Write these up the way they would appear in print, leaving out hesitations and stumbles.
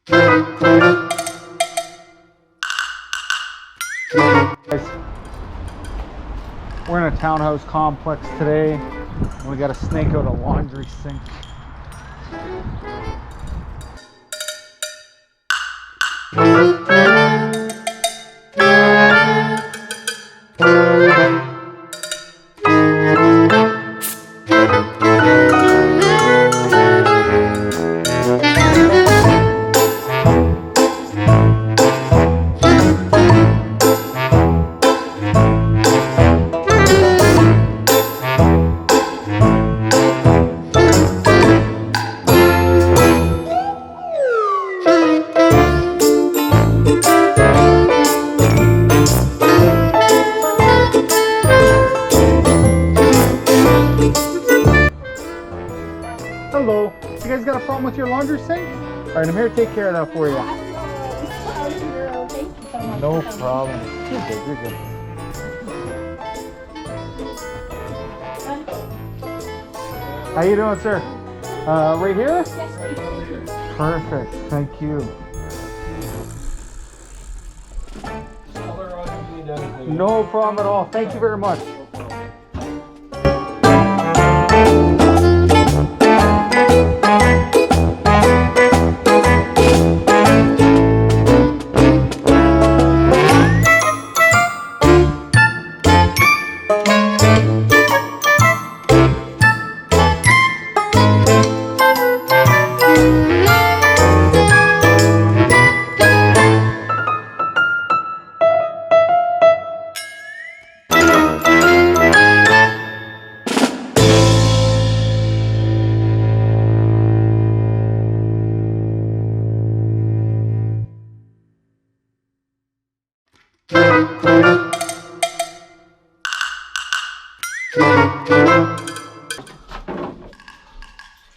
We're in a townhouse complex today, and we got to snake out a laundry sink. Hello, you guys got a problem with your laundry sink? Alright, I'm here to take care of that for you. No problem. You're good, you're good. How you doing, sir? Right here? Perfect, thank you. No problem at all. Thank you very much.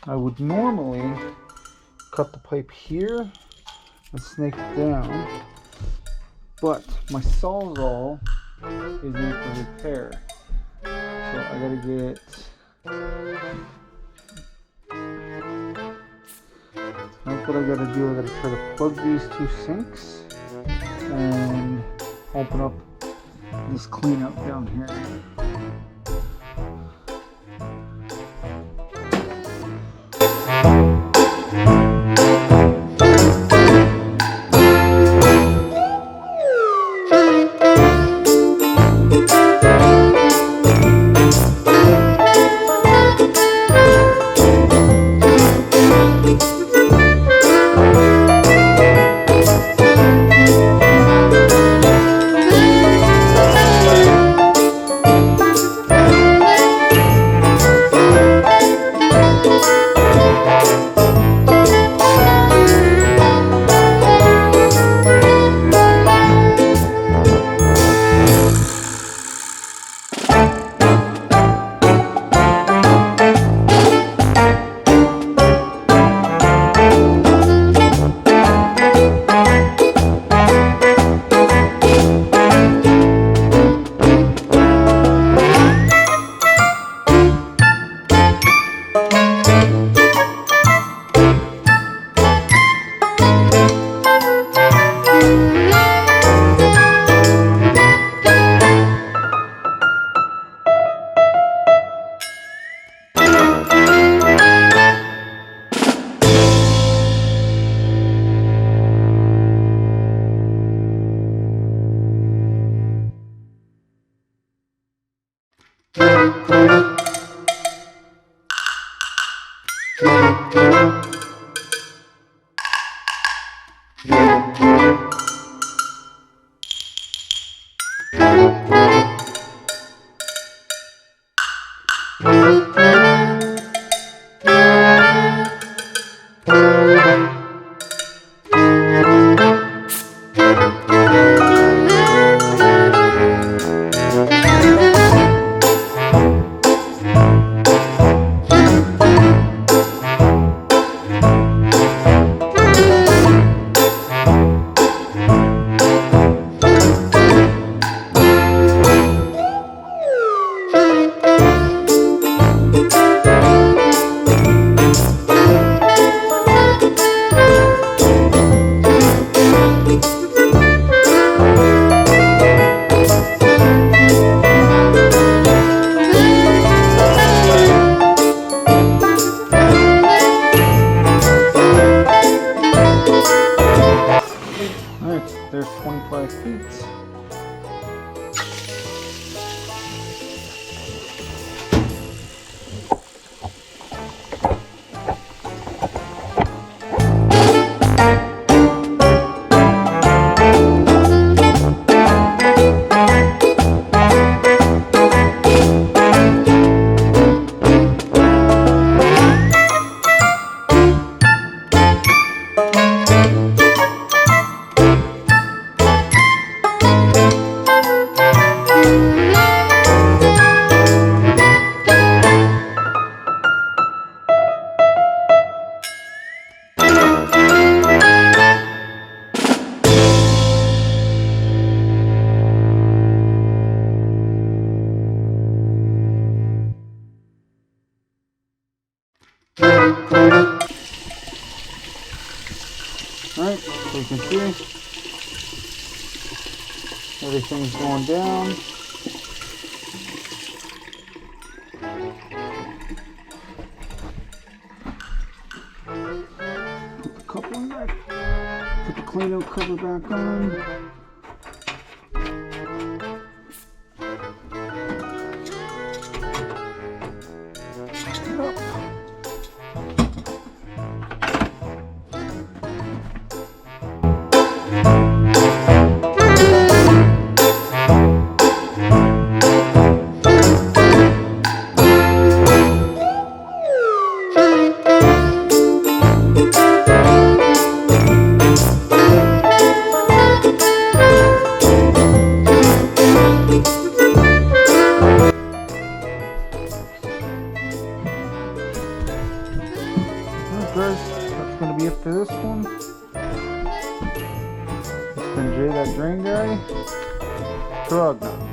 I would normally cut the pipe here and snake it down, but my Sawzall is in for repair, so I gotta get that's what I gotta do. I gotta try to plug these two sinks and open up this cleanout down here. There's 25 feet. Alright, so you can see everything's going down. Put the coupling back, put the clean out cover back on. That's going to be it for this one. Let's enjoy that drain guy. Drug.